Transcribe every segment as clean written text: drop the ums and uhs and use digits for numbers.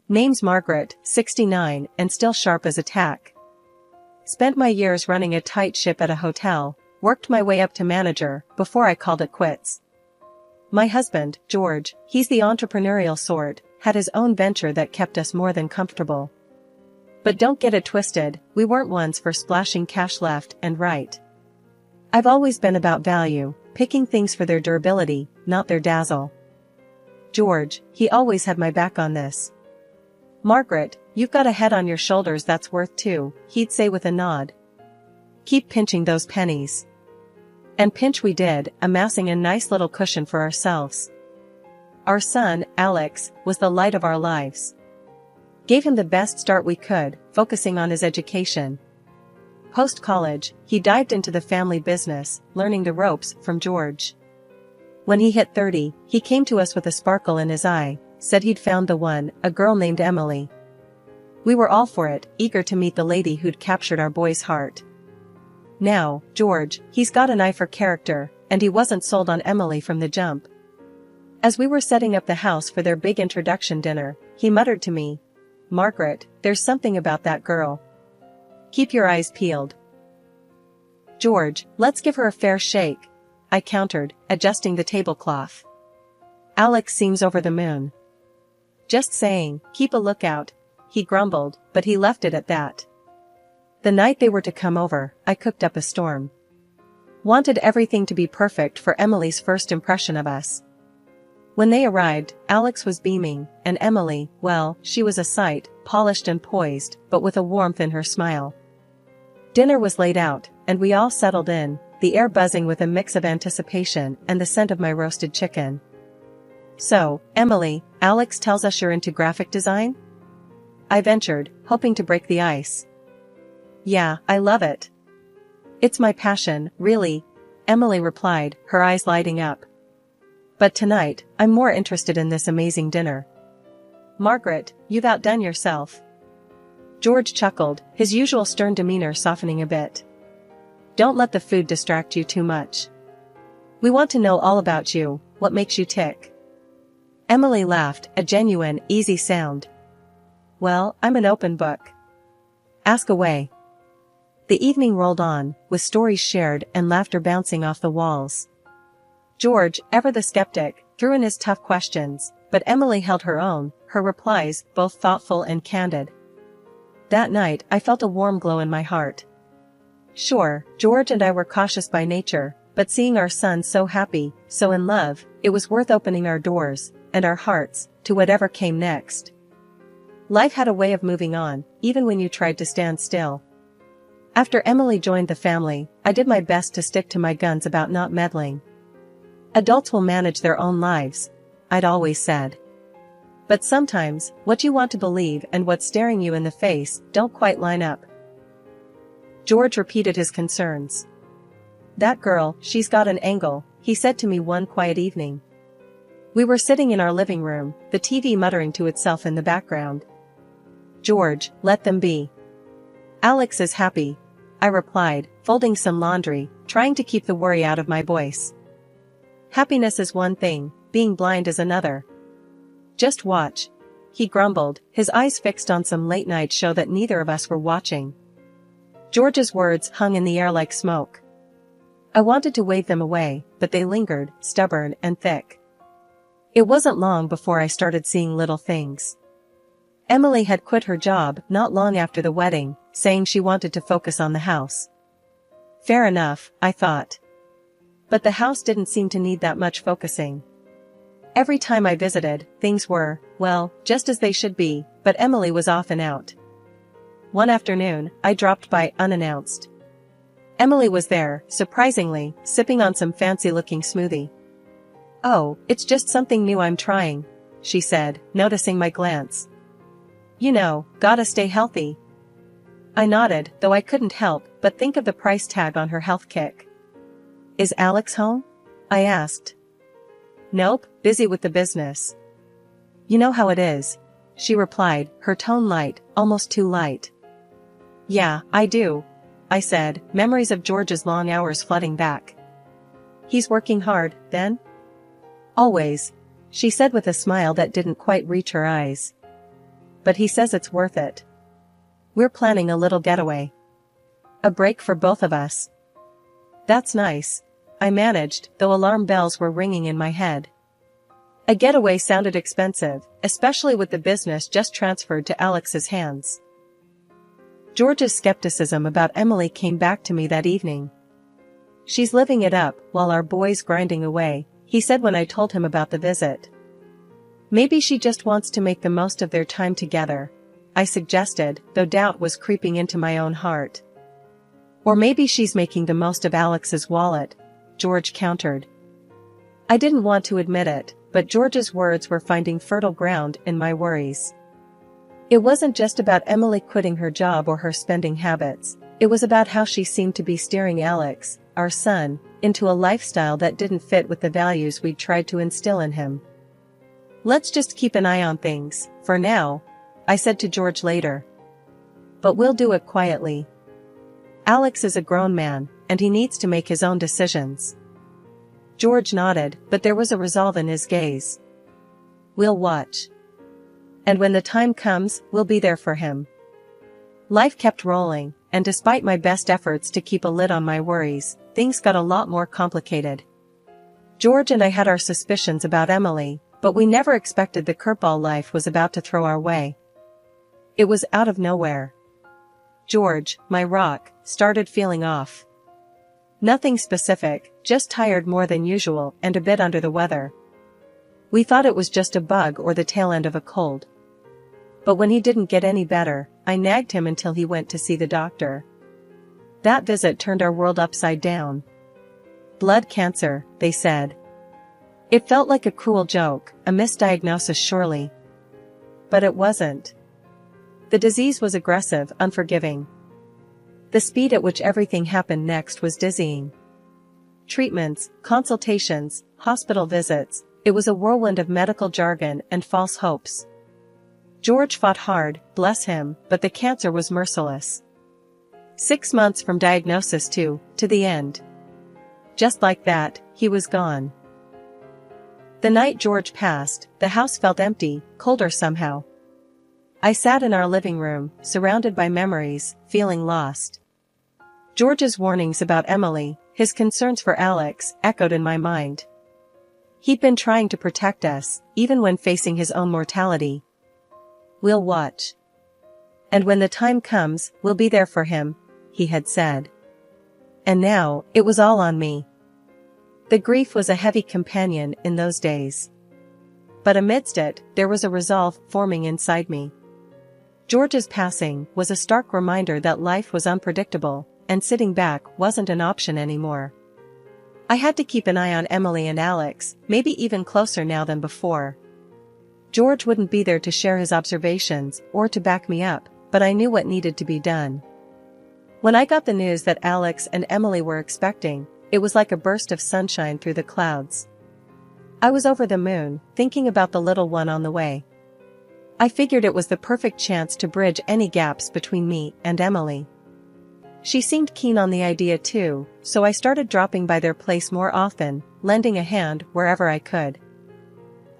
Name's Margaret, 69, and still sharp as a tack. Spent my years running a tight ship at a hotel, worked my way up to manager, before I called it quits. My husband, George, he's the entrepreneurial sort, had his own venture that kept us more than comfortable. But don't get it twisted, we weren't ones for splashing cash left and right. I've always been about value, picking things for their durability, not their dazzle. George, he always had my back on this. Margaret, you've got a head on your shoulders that's worth two, he'd say with a nod. Keep pinching those pennies. And pinch we did, amassing a nice little cushion for ourselves. Our son, Alex, was the light of our lives. Gave him the best start we could, focusing on his education. Post-college, he dived into the family business, learning the ropes from George. When he hit 30, he came to us with a sparkle in his eye, said he'd found the one, a girl named Emily. We were all for it, eager to meet the lady who'd captured our boy's heart. Now, George, he's got an eye for character, and he wasn't sold on Emily from the jump. As we were setting up the house for their big introduction dinner, he muttered to me, "Margaret, there's something about that girl. Keep your eyes peeled." "George, let's give her a fair shake," I countered, adjusting the tablecloth. "Alex seems over the moon." "Just saying, keep a lookout," he grumbled, but he left it at that. The night they were to come over, I cooked up a storm. Wanted everything to be perfect for Emily's first impression of us. When they arrived, Alex was beaming, and Emily, well, she was a sight, polished and poised, but with a warmth in her smile. Dinner was laid out, and we all settled in, the air buzzing with a mix of anticipation and the scent of my roasted chicken. "So, Emily, Alex tells us you're into graphic design?" I ventured, hoping to break the ice. "Yeah, I love it. It's my passion, really," Emily replied, her eyes lighting up. "But tonight, I'm more interested in this amazing dinner." "Margaret, you've outdone yourself." George chuckled, his usual stern demeanor softening a bit. "Don't let the food distract you too much. We want to know all about you, what makes you tick." Emily laughed, a genuine, easy sound. "Well, I'm an open book. Ask away." The evening rolled on, with stories shared and laughter bouncing off the walls. George, ever the skeptic, threw in his tough questions, but Emily held her own, her replies both thoughtful and candid. That night I felt a warm glow in my heart. Sure, George and I were cautious by nature, but seeing our son so happy, so in love, it was worth opening our doors, and our hearts, to whatever came next. Life had a way of moving on, even when you tried to stand still. After Emily joined the family, I did my best to stick to my guns about not meddling. Adults will manage their own lives, I'd always said. But sometimes, what you want to believe and what's staring you in the face don't quite line up. George repeated his concerns. "That girl, she's got an angle," he said to me one quiet evening. We were sitting in our living room, the TV muttering to itself in the background. "George, let them be. Alex is happy," I replied, folding some laundry, trying to keep the worry out of my voice. "Happiness is one thing, being blind is another. Just watch," he grumbled, his eyes fixed on some late-night show that neither of us were watching. George's words hung in the air like smoke. I wanted to wave them away, but they lingered, stubborn and thick. It wasn't long before I started seeing little things. Emily had quit her job not long after the wedding, saying she wanted to focus on the house. Fair enough, I thought. But the house didn't seem to need that much focusing. Every time I visited, things were, well, just as they should be, but Emily was off and out. One afternoon, I dropped by unannounced. Emily was there, surprisingly, sipping on some fancy-looking smoothie. "Oh, it's just something new I'm trying," she said, noticing my glance. "You know, gotta stay healthy." I nodded, though I couldn't help but think of the price tag on her health kick. "Is Alex home?" I asked. "Nope, busy with the business." "You know how it is," she replied, her tone light, almost too light. "Yeah, I do," I said, memories of George's long hours flooding back. "He's working hard, then?" "Always," she said with a smile that didn't quite reach her eyes. but he says it's worth it. We're planning a little getaway. A break for both of us. That's nice, I managed, though alarm bells were ringing in my head. A getaway sounded expensive, especially with the business just transferred to Alex's hands. George's skepticism about Emily came back to me that evening. She's living it up while our boy's grinding away, he said when I told him about the visit. Maybe she just wants to make the most of their time together, I suggested, though doubt was creeping into my own heart. Or maybe she's making the most of Alex's wallet, George countered. I didn't want to admit it, but George's words were finding fertile ground in my worries. It wasn't just about Emily quitting her job or her spending habits, it was about how she seemed to be steering Alex, our son, into a lifestyle that didn't fit with the values we'd tried to instill in him. Let's just keep an eye on things, for now, I said to George later. But we'll do it quietly. Alex is a grown man, and he needs to make his own decisions. George nodded, but there was a resolve in his gaze. We'll watch. And when the time comes, we'll be there for him. Life kept rolling, and despite my best efforts to keep a lid on my worries, things got a lot more complicated. George and I had our suspicions about Emily, but we never expected the curveball life was about to throw our way. It was out of nowhere. George, my rock, started feeling off. Nothing specific, just tired more than usual and a bit under the weather. We thought it was just a bug or the tail end of a cold. But when he didn't get any better, I nagged him until he went to see the doctor. That visit turned our world upside down. Blood cancer, they said. It felt like a cruel joke, a misdiagnosis surely. But it wasn't. The disease was aggressive, unforgiving. The speed at which everything happened next was dizzying. Treatments, consultations, hospital visits, it was a whirlwind of medical jargon and false hopes. George fought hard, bless him, but the cancer was merciless. 6 months from diagnosis to the end. Just like that, he was gone. The night George passed, the house felt empty, colder somehow. I sat in our living room, surrounded by memories, feeling lost. George's warnings about Emily, his concerns for Alex, echoed in my mind. He'd been trying to protect us, even when facing his own mortality. We'll watch. And when the time comes, we'll be there for him, he had said. And now, it was all on me. The grief was a heavy companion in those days. But amidst it, there was a resolve forming inside me. George's passing was a stark reminder that life was unpredictable, and sitting back wasn't an option anymore. I had to keep an eye on Emily and Alex, maybe even closer now than before. George wouldn't be there to share his observations or to back me up, but I knew what needed to be done. When I got the news that Alex and Emily were expecting, it was like a burst of sunshine through the clouds. I was over the moon, thinking about the little one on the way. I figured it was the perfect chance to bridge any gaps between me and Emily. She seemed keen on the idea too, so I started dropping by their place more often, lending a hand wherever I could.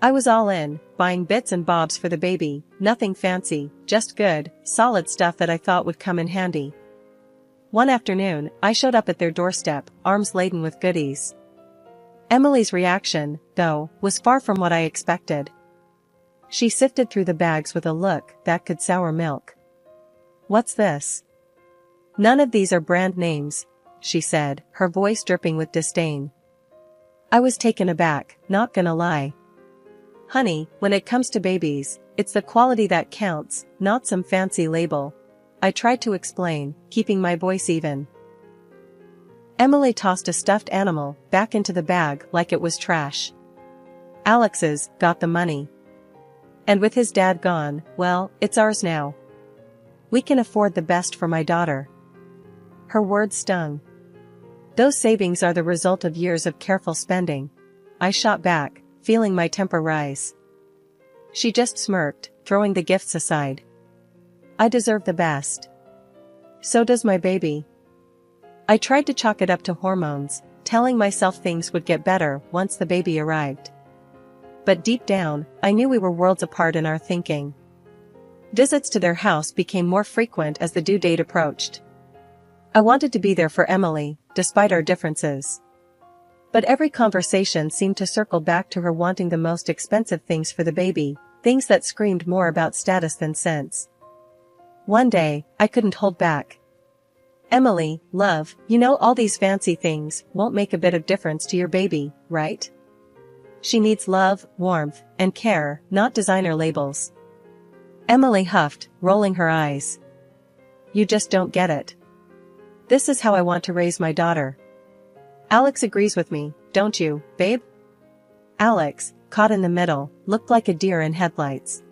I was all in, buying bits and bobs for the baby, nothing fancy, just good, solid stuff that I thought would come in handy. One afternoon, I showed up at their doorstep, arms laden with goodies. Emily's reaction, though, was far from what I expected. She sifted through the bags with a look that could sour milk. What's this? None of these are brand names, she said, her voice dripping with disdain. I was taken aback, not gonna lie. Honey, when it comes to babies, it's the quality that counts, not some fancy label. I tried to explain, keeping my voice even. Emily tossed a stuffed animal back into the bag like it was trash. Alex's got the money. And with his dad gone, well, it's ours now. We can afford the best for my daughter. Her words stung. Those savings are the result of years of careful spending. I shot back, feeling my temper rise. She just smirked, throwing the gifts aside. I deserve the best. So does my baby. I tried to chalk it up to hormones, telling myself things would get better once the baby arrived. But deep down, I knew we were worlds apart in our thinking. Visits to their house became more frequent as the due date approached. I wanted to be there for Emily, despite our differences. But every conversation seemed to circle back to her wanting the most expensive things for the baby, things that screamed more about status than sense. One day, I couldn't hold back. "Emily, love, you know all these fancy things won't make a bit of difference to your baby, right? She needs love, warmth, and care, not designer labels." Emily huffed, rolling her eyes. "You just don't get it. This is how I want to raise my daughter." "Alex agrees with me, don't you, babe?" Alex, caught in the middle, looked like a deer in headlights.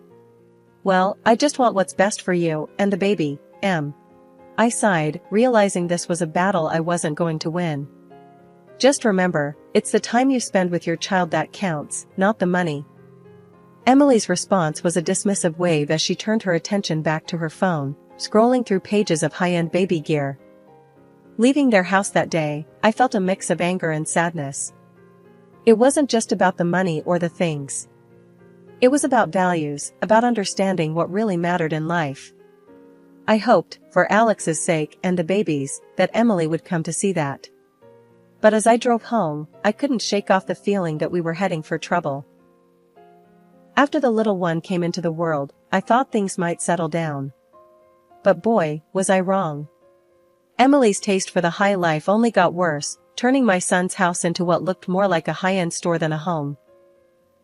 "Well, I just want what's best for you and the baby, Em." I sighed, realizing this was a battle I wasn't going to win. "Just remember, it's the time you spend with your child that counts, not the money." Emily's response was a dismissive wave as she turned her attention back to her phone, scrolling through pages of high-end baby gear. Leaving their house that day, I felt a mix of anger and sadness. It wasn't just about the money or the things. It was about values, about understanding what really mattered in life. I hoped, for Alex's sake and the baby's, that Emily would come to see that. But as I drove home, I couldn't shake off the feeling that we were heading for trouble. After the little one came into the world, I thought things might settle down. But boy, was I wrong. Emily's taste for the high life only got worse, turning my son's house into what looked more like a high-end store than a home.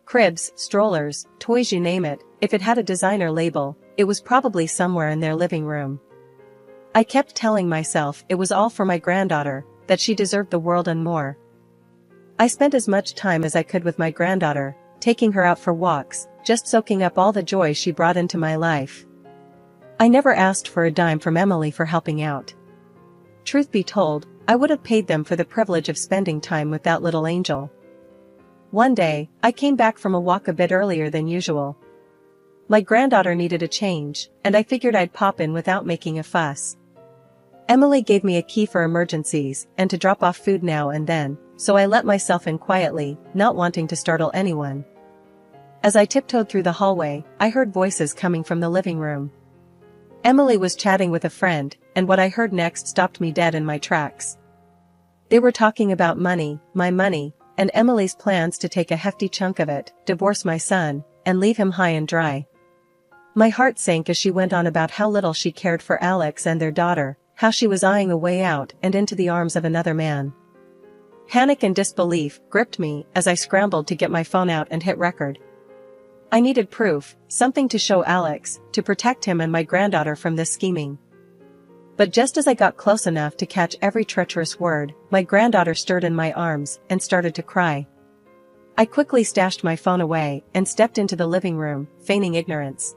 Cribs, strollers, toys, you name it, if it had a designer label, it was probably somewhere in their living room. I kept telling myself it was all for my granddaughter, that she deserved the world and more. I spent as much time as I could with my granddaughter, taking her out for walks, just soaking up all the joy she brought into my life. I never asked for a dime from Emily for helping out. Truth be told, I would have paid them for the privilege of spending time with that little angel. One day, I came back from a walk a bit earlier than usual. My granddaughter needed a change, and I figured I'd pop in without making a fuss. Emily gave me a key for emergencies and to drop off food now and then, so I let myself in quietly, not wanting to startle anyone. As I tiptoed through the hallway, I heard voices coming from the living room. Emily was chatting with a friend, and what I heard next stopped me dead in my tracks. They were talking about money, my money, and Emily's plans to take a hefty chunk of it, divorce my son, and leave him high and dry. My heart sank as she went on about how little she cared for Alex and their daughter, how she was eyeing a way out and into the arms of another man. Panic and disbelief gripped me as I scrambled to get my phone out and hit record. I needed proof, something to show Alex, to protect him and my granddaughter from this scheming. But just as I got close enough to catch every treacherous word, my granddaughter stirred in my arms and started to cry. I quickly stashed my phone away and stepped into the living room, feigning ignorance.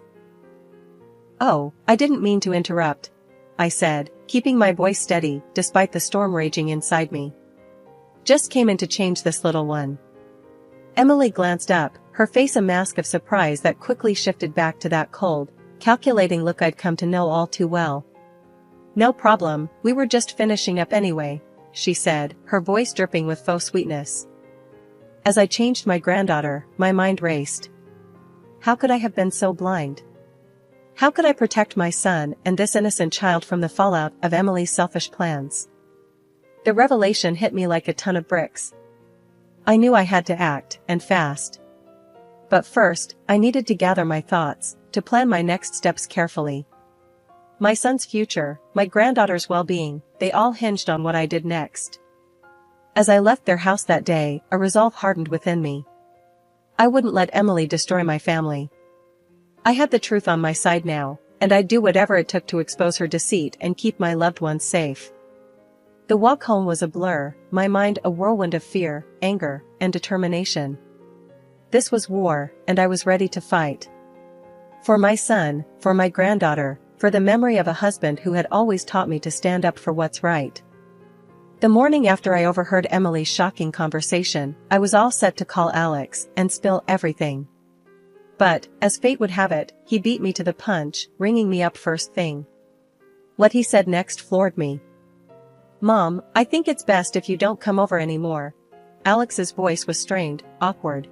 "Oh, I didn't mean to interrupt," I said, keeping my voice steady despite the storm raging inside me. "Just came in to change this little one." Emily glanced up, her face a mask of surprise that quickly shifted back to that cold, calculating look I'd come to know all too well. "No problem, we were just finishing up anyway," she said, her voice dripping with faux sweetness. As I changed my granddaughter, my mind raced. How could I have been so blind? How could I protect my son and this innocent child from the fallout of Emily's selfish plans? The revelation hit me like a ton of bricks. I knew I had to act, and fast. But first, I needed to gather my thoughts, to plan my next steps carefully. My son's future, my granddaughter's well-being, they all hinged on what I did next. As I left their house that day, a resolve hardened within me. I wouldn't let Emily destroy my family. I had the truth on my side now, and I'd do whatever it took to expose her deceit and keep my loved ones safe. The walk home was a blur, my mind a whirlwind of fear, anger, and determination. This was war, and I was ready to fight. For my son, for my granddaughter, for the memory of a husband who had always taught me to stand up for what's right. The morning after I overheard Emily's shocking conversation, I was all set to call Alex and spill everything. But, as fate would have it, he beat me to the punch, ringing me up first thing. What he said next floored me. "Mom, I think it's best if you don't come over anymore." Alex's voice was strained, awkward.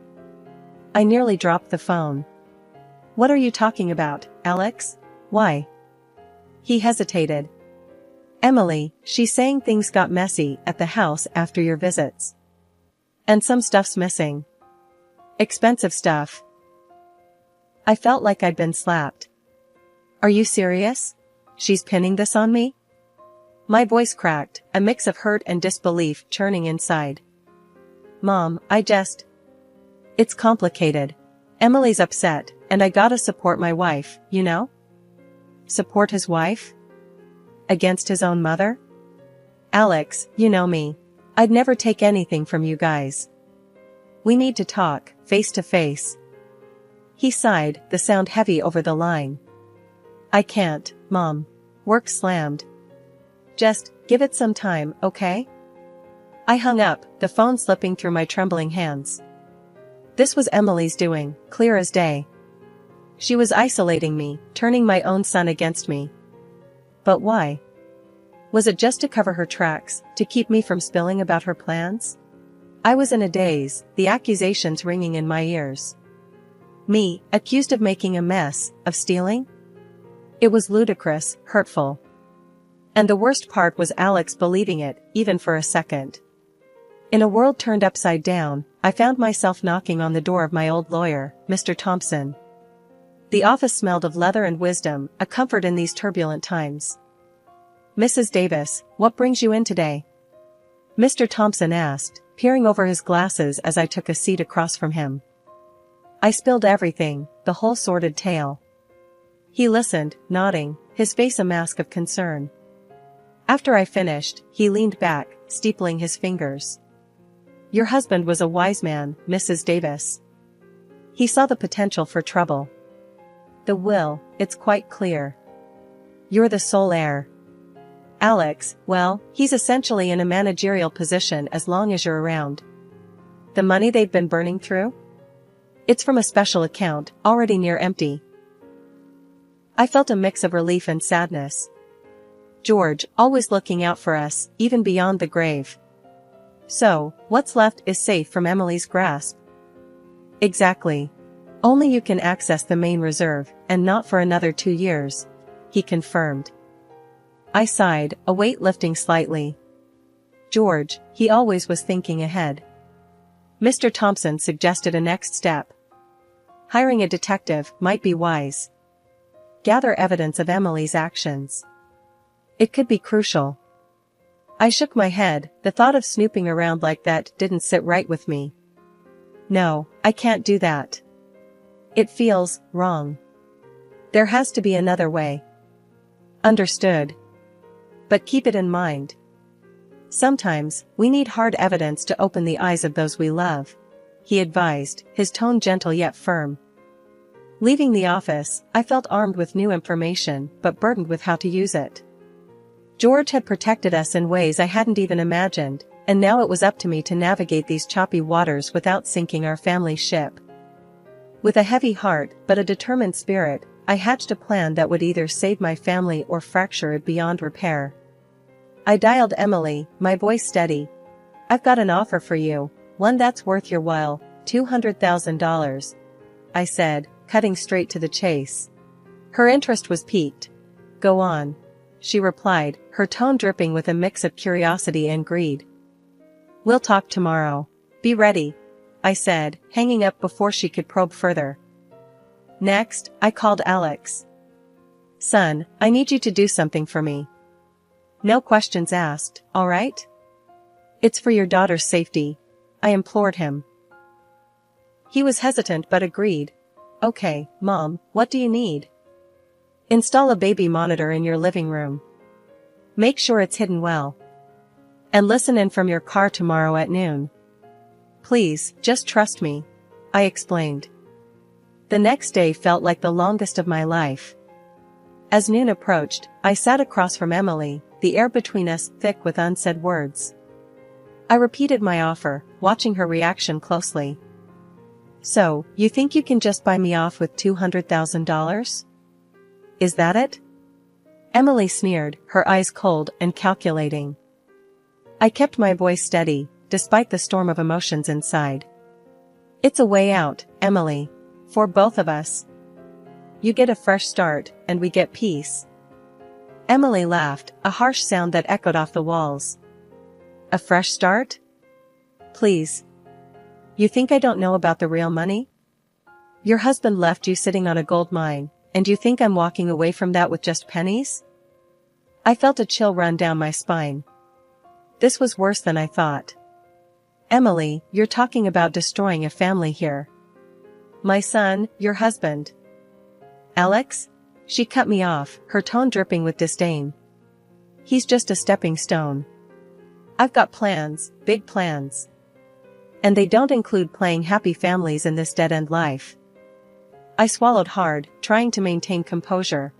I nearly dropped the phone. "What are you talking about, Alex? Why? He hesitated. Emily, she's saying things got messy at the house after your visits. And some stuff's missing. Expensive stuff. I felt like I'd been slapped. Are you serious? She's pinning this on me? My voice cracked, a mix of hurt and disbelief churning inside. Mom, It's complicated. Emily's upset, and I gotta support my wife, you know? Support his wife? Against his own mother? Alex, you know me. I'd never take anything from you guys. We need to talk, face to face. He sighed, the sound heavy over the line. I can't, Mom. Work slammed. Just, give it some time, okay? I hung up, the phone slipping through my trembling hands. This was Emily's doing, clear as day. She was isolating me, turning my own son against me. But why? Was it just to cover her tracks, to keep me from spilling about her plans? I was in a daze, the accusations ringing in my ears. Me, accused of making a mess, of stealing? It was ludicrous, hurtful. And the worst part was Alex believing it, even for a second. In a world turned upside down, I found myself knocking on the door of my old lawyer, Mr. Thompson. The office smelled of leather and wisdom, a comfort in these turbulent times. Mrs. Davis, what brings you in today? Mr. Thompson asked, peering over his glasses as I took a seat across from him. I spilled everything, the whole sordid tale. He listened, nodding, his face a mask of concern. After I finished, he leaned back, steepling his fingers. Your husband was a wise man, Mrs. Davis. He saw the potential for trouble. The will, it's quite clear. You're the sole heir. Alex, well, he's essentially in a managerial position as long as you're around. The money they've been burning through? It's from a special account, already near empty. I felt a mix of relief and sadness. George, always looking out for us, even beyond the grave. So, what's left is safe from Emily's grasp. Exactly. Only you can access the main reserve, and not for another 2 years, he confirmed. I sighed, a weight lifting slightly. George, he always was thinking ahead. Mr. Thompson suggested a next step. Hiring a detective might be wise. Gather evidence of Emily's actions. It could be crucial. I shook my head, the thought of snooping around like that didn't sit right with me. No, I can't do that. It feels wrong. There has to be another way. Understood. But keep it in mind. Sometimes, we need hard evidence to open the eyes of those we love, he advised, his tone gentle yet firm. Leaving the office, I felt armed with new information, but burdened with how to use it. George had protected us in ways I hadn't even imagined, and now it was up to me to navigate these choppy waters without sinking our family ship. With a heavy heart, but a determined spirit, I hatched a plan that would either save my family or fracture it beyond repair. I dialed Emily, my voice steady. I've got an offer for you, one that's worth your while, $200,000. I said, cutting straight to the chase. Her interest was piqued. Go on, she replied, her tone dripping with a mix of curiosity and greed. We'll talk tomorrow. Be ready, I said, hanging up before she could probe further. Next, I called Alex. Son, I need you to do something for me. No questions asked, all right? It's for your daughter's safety, I implored him. He was hesitant but agreed. Okay, Mom, what do you need? Install a baby monitor in your living room. Make sure it's hidden well. And listen in from your car tomorrow at noon. Please, just trust me, I explained. The next day felt like the longest of my life. As noon approached, I sat across from Emily, the air between us thick with unsaid words. I repeated my offer, watching her reaction closely. So, you think you can just buy me off with $200,000? Is that it? Emily sneered, her eyes cold and calculating. I kept my voice steady, despite the storm of emotions inside. It's a way out, Emily. For both of us. You get a fresh start, and we get peace. Emily laughed, a harsh sound that echoed off the walls. A fresh start? Please. You think I don't know about the real money? Your husband left you sitting on a gold mine, and you think I'm walking away from that with just pennies? I felt a chill run down my spine. This was worse than I thought. Emily, you're talking about destroying a family here. My son, your husband. Alex? She cut me off, her tone dripping with disdain. He's just a stepping stone. I've got plans, big plans. And they don't include playing happy families in this dead-end life. I swallowed hard, trying to maintain composure.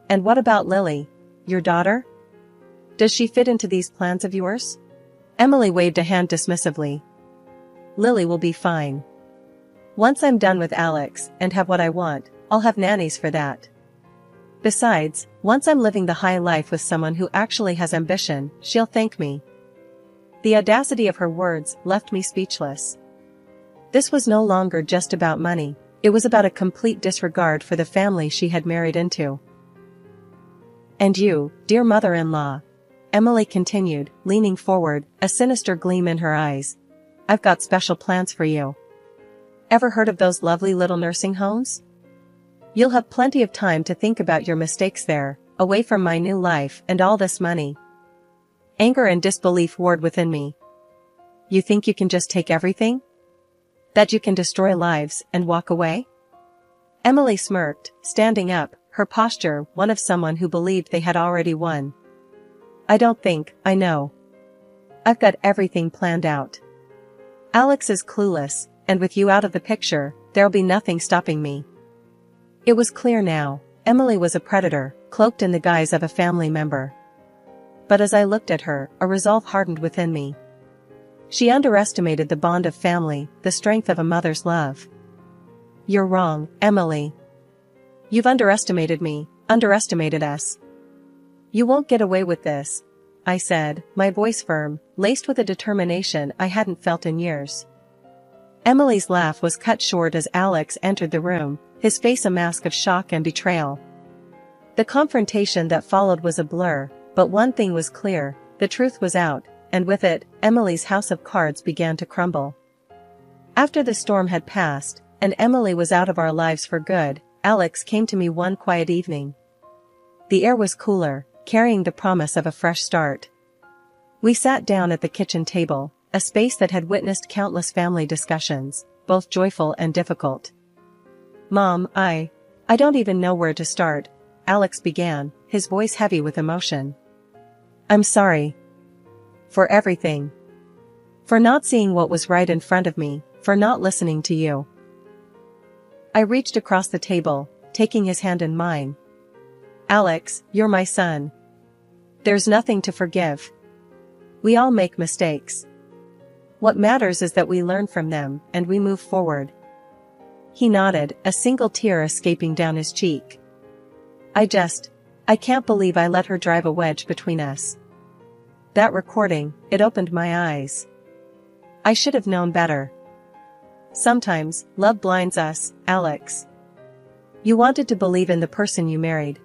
And what about Lily, your daughter? Does she fit into these plans of yours? Emily waved a hand dismissively. Lily will be fine. Once I'm done with Alex and have what I want, I'll have nannies for that. Besides, once I'm living the high life with someone who actually has ambition, she'll thank me. The audacity of her words left me speechless. This was no longer just about money, it was about a complete disregard for the family she had married into. And you, dear mother-in-law, Emily continued, leaning forward, a sinister gleam in her eyes. I've got special plans for you. Ever heard of those lovely little nursing homes? You'll have plenty of time to think about your mistakes there, away from my new life and all this money. Anger and disbelief warred within me. You think you can just take everything? That you can destroy lives and walk away? Emily smirked, standing up, her posture one of someone who believed they had already won. I don't think, I know. I've got everything planned out. Alex is clueless, and with you out of the picture, there'll be nothing stopping me. It was clear now, Emily was a predator, cloaked in the guise of a family member. But as I looked at her, a resolve hardened within me. She underestimated the bond of family, the strength of a mother's love. You're wrong, Emily. You've underestimated me, underestimated us. You won't get away with this, I said, my voice firm, laced with a determination I hadn't felt in years. Emily's laugh was cut short as Alex entered the room, his face a mask of shock and betrayal. The confrontation that followed was a blur, but one thing was clear, the truth was out, and with it, Emily's house of cards began to crumble. After the storm had passed, and Emily was out of our lives for good, Alex came to me one quiet evening. The air was cooler, carrying the promise of a fresh start. We sat down at the kitchen table, a space that had witnessed countless family discussions, both joyful and difficult. Mom, I don't even know where to start, Alex began, his voice heavy with emotion. I'm sorry. For everything. For not seeing what was right in front of me, for not listening to you. I reached across the table, taking his hand in mine. Alex, you're my son. There's nothing to forgive. We all make mistakes. What matters is that we learn from them, and we move forward. He nodded, a single tear escaping down his cheek. I can't believe I let her drive a wedge between us. That recording, it opened my eyes. I should have known better. Sometimes, love blinds us, Alex. You wanted to believe in the person you married.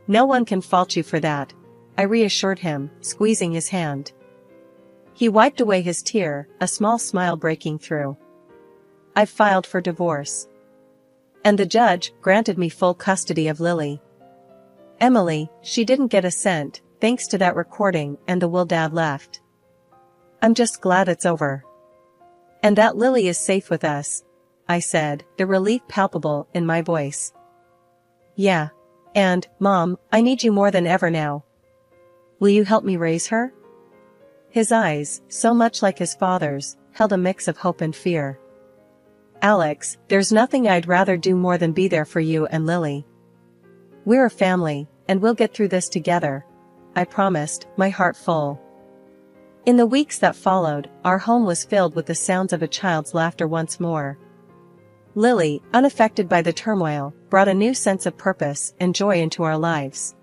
No one can fault you for that, I reassured him, squeezing his hand. He wiped away his tear, a small smile breaking through. I've filed for divorce. And the judge granted me full custody of Lily. Emily, she didn't get a cent, thanks to that recording and the will Dad left. I'm just glad it's over. And that Lily is safe with us, I said, the relief palpable in my voice. Yeah. And, Mom, I need you more than ever now. Will you help me raise her? His eyes, so much like his father's, held a mix of hope and fear. Alex, there's nothing I'd rather do more than be there for you and Lily. We're a family, and we'll get through this together, I promised, my heart full. In the weeks that followed, our home was filled with the sounds of a child's laughter once more. Lily, unaffected by the turmoil, brought a new sense of purpose and joy into our lives.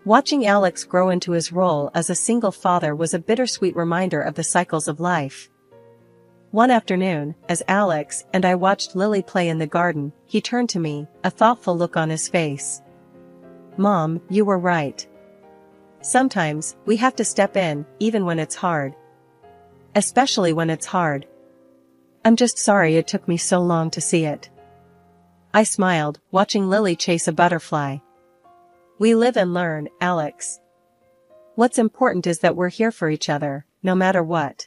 Watching Alex grow into his role as a single father was a bittersweet reminder of the cycles of life. One afternoon, as Alex and I watched Lily play in the garden, he turned to me, a thoughtful look on his face. "Mom, you were right. Sometimes, we have to step in, even when it's hard. Especially when it's hard. I'm just sorry it took me so long to see it." I smiled, watching Lily chase a butterfly. "We live and learn, Alex. What's important is that we're here for each other, no matter what."